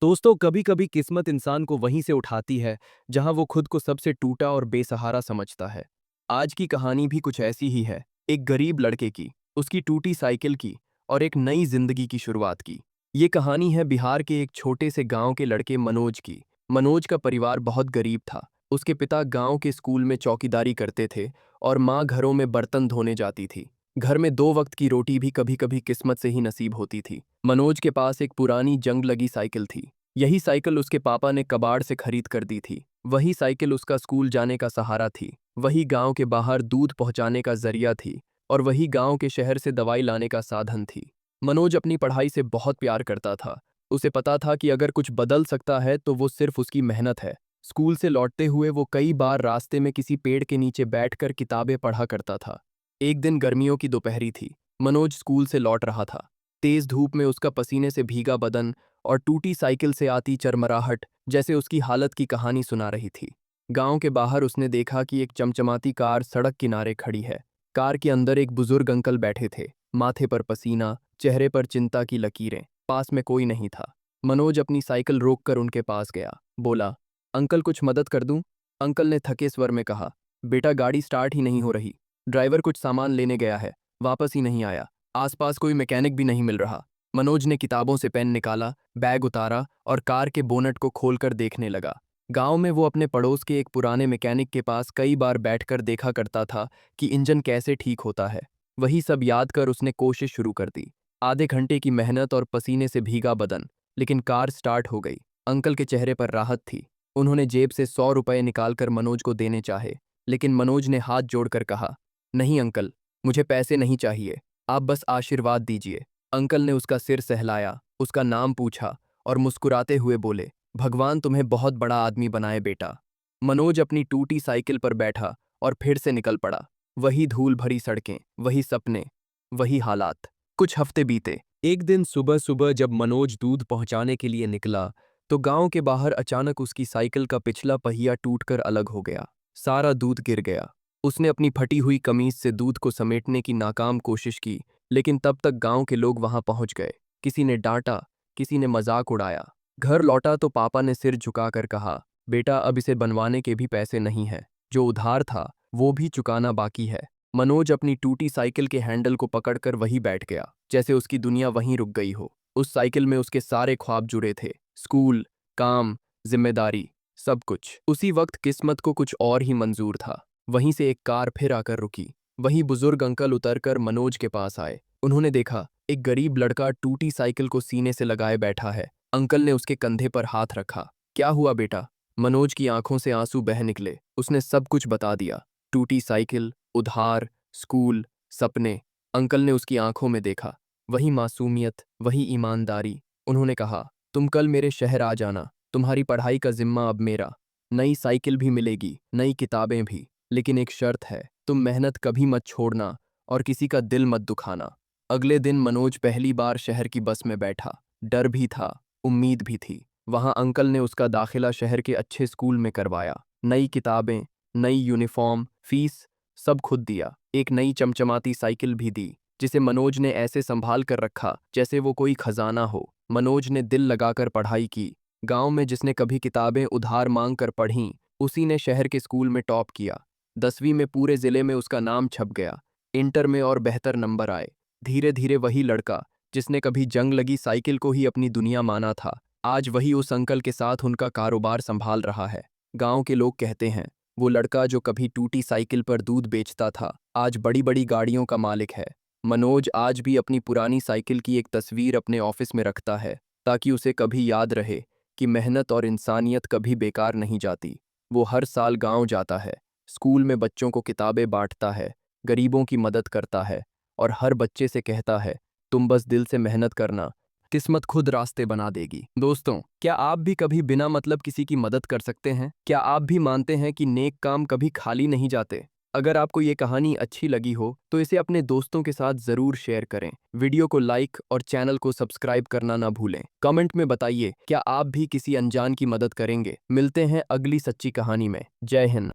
दोस्तों, कभी कभी किस्मत इंसान को वहीं से उठाती है जहां वो खुद को सबसे टूटा और बेसहारा समझता है। आज की कहानी भी कुछ ऐसी ही है। एक गरीब लड़के की, उसकी टूटी साइकिल की और एक नई जिंदगी की शुरुआत की। ये कहानी है बिहार के एक छोटे से गांव के लड़के मनोज की। मनोज का परिवार बहुत गरीब था। उसके पिता गांव के स्कूल में चौकीदारी करते थे और माँ घरों में बर्तन धोने जाती थी। घर में दो वक्त की रोटी भी कभी कभी किस्मत से ही नसीब होती थी। मनोज के पास एक पुरानी जंग लगी साइकिल थी। यही साइकिल उसके पापा ने कबाड़ से खरीद कर दी थी। वही साइकिल उसका स्कूल जाने का सहारा थी। वही गांव के बाहर दूध पहुंचाने का जरिया थी। और वही गांव के शहर से दवाई लाने का साधन थी। मनोज अपनी पढ़ाई से बहुत प्यार करता था। उसे पता था कि अगर कुछ बदल सकता है तो वो सिर्फ उसकी मेहनत है। स्कूल से लौटते हुए वो कई बार रास्ते में किसी पेड़ के नीचे बैठकर किताबें पढ़ा करता था। एक दिन गर्मियों की दोपहरी थी। मनोज स्कूल से लौट रहा था। तेज धूप में उसका पसीने से भीगा बदन और टूटी साइकिल से आती चरमराहट जैसे उसकी हालत की कहानी सुना रही थी। गांव के बाहर उसने देखा कि एक चमचमाती कार सड़क किनारे खड़ी है। कार के अंदर एक बुजुर्ग अंकल बैठे थे। माथे पर पसीना, चेहरे पर चिंता की लकीरें। पास में कोई नहीं था। मनोज अपनी साइकिल रोककर उनके पास गया। बोला, अंकल कुछ मदद कर दूं? अंकल ने थके स्वर में कहा, बेटा गाड़ी स्टार्ट ही नहीं हो रही। ड्राइवर कुछ सामान लेने गया है, वापस ही नहीं आया। आसपास कोई मैकेनिक भी नहीं मिल रहा। मनोज ने किताबों से पेन निकाला, बैग उतारा और कार के बोनट को खोलकर देखने लगा। गांव में वो अपने पड़ोस के एक पुराने मैकेनिक के पास कई बार बैठकर देखा करता था कि इंजन कैसे ठीक होता है। वही सब याद कर उसने कोशिश शुरू कर दी। आधे घंटे की मेहनत और पसीने से भीगा बदन, लेकिन कार स्टार्ट हो गई। अंकल के चेहरे पर राहत थी। उन्होंने जेब से 100 रुपये निकालकर मनोज को देने चाहे, लेकिन मनोज ने हाथ जोड़कर कहा, नहीं अंकल, मुझे पैसे नहीं चाहिए, आप बस आशीर्वाद दीजिए। अंकल ने उसका सिर सहलाया, उसका नाम पूछा और मुस्कुराते हुए बोले, भगवान तुम्हें बहुत बड़ा आदमी बनाए बेटा। मनोज अपनी टूटी साइकिल पर बैठा और फिर से निकल पड़ा। वही धूल भरी सड़कें, वही सपने, वही हालात। कुछ हफ्ते बीते। एक दिन सुबह सुबह जब मनोज दूध पहुंचाने के लिए निकला तो गांव के बाहर अचानक उसकी साइकिल का पिछला पहिया टूटकर अलग हो गया। सारा दूध गिर गया। उसने अपनी फटी हुई कमीज से दूध को समेटने की नाकाम कोशिश की, लेकिन तब तक गांव के लोग वहां पहुंच गए। किसी ने डांटा, किसी ने मजाक उड़ाया। घर लौटा तो पापा ने सिर झुकाकर कहा, बेटा अब इसे बनवाने के भी पैसे नहीं हैं। जो उधार था वो भी चुकाना बाकी है। मनोज अपनी टूटी साइकिल के हैंडल को पकड़कर वहीं बैठ गया, जैसे उसकी दुनिया वहीं रुक गई हो। उस साइकिल में उसके सारे ख्वाब जुड़े थे, स्कूल, काम, जिम्मेदारी, सब कुछ। उसी वक्त किस्मत को कुछ और ही मंजूर था। वहीं से एक कार फिर आकर रुकी। वहीं बुजुर्ग अंकल उतरकर मनोज के पास आए। उन्होंने देखा एक गरीब लड़का टूटी साइकिल को सीने से लगाए बैठा है। अंकल ने उसके कंधे पर हाथ रखा। क्या हुआ बेटा? मनोज की आंखों से आंसू बह निकले। उसने सब कुछ बता दिया। टूटी साइकिल, उधार, स्कूल, सपने। अंकल ने उसकी आंखों में देखा, वही मासूमियत, वही ईमानदारी। उन्होंने कहा, तुम कल मेरे शहर आ जाना, तुम्हारी पढ़ाई का जिम्मा अब मेरा। नई साइकिल भी मिलेगी, नई किताबें भी, लेकिन एक शर्त है, तुम मेहनत कभी मत छोड़ना और किसी का दिल मत दुखाना। अगले दिन मनोज पहली बार शहर की बस में बैठा। डर भी था, उम्मीद भी थी। वहां अंकल ने उसका दाखिला शहर के अच्छे स्कूल में करवाया। नई किताबें, नई यूनिफॉर्म, फीस, सब खुद दिया। एक नई चमचमाती साइकिल भी दी, जिसे मनोज ने ऐसे संभाल कर रखा जैसे वो कोई खजाना हो। मनोज ने दिल लगाकर पढ़ाई की। गांव में जिसने कभी किताबें उधार मांग कर पढ़ीं, उसी ने शहर के स्कूल में टॉप किया। 10वीं में पूरे जिले में उसका नाम छप गया। इंटर में और बेहतर नंबर आए। धीरे धीरे वही लड़का जिसने कभी जंग लगी साइकिल को ही अपनी दुनिया माना था, आज वही उस अंकल के साथ उनका कारोबार संभाल रहा है। गांव के लोग कहते हैं, वो लड़का जो कभी टूटी साइकिल पर दूध बेचता था, आज बड़ी बड़ी गाड़ियों का मालिक है। मनोज आज भी अपनी पुरानी साइकिल की एक तस्वीर अपने ऑफिस में रखता है, ताकि उसे कभी याद रहे कि मेहनत और इंसानियत कभी बेकार नहीं जाती। वो हर साल गांव जाता है, स्कूल में बच्चों को किताबें बांटता है, गरीबों की मदद करता है और हर बच्चे से कहता है, तुम बस दिल से मेहनत करना, किस्मत खुद रास्ते बना देगी। दोस्तों, क्या आप भी कभी बिना मतलब किसी की मदद कर सकते हैं? क्या आप भी मानते हैं कि नेक काम कभी खाली नहीं जाते? अगर आपको ये कहानी अच्छी लगी हो तो इसे अपने दोस्तों के साथ जरूर शेयर करें। वीडियो को लाइक और चैनल को सब्सक्राइब करना ना भूलें। कमेंट में बताइए, क्या आप भी किसी अनजान की मदद करेंगे? मिलते हैं अगली सच्ची कहानी में। जय हिंद।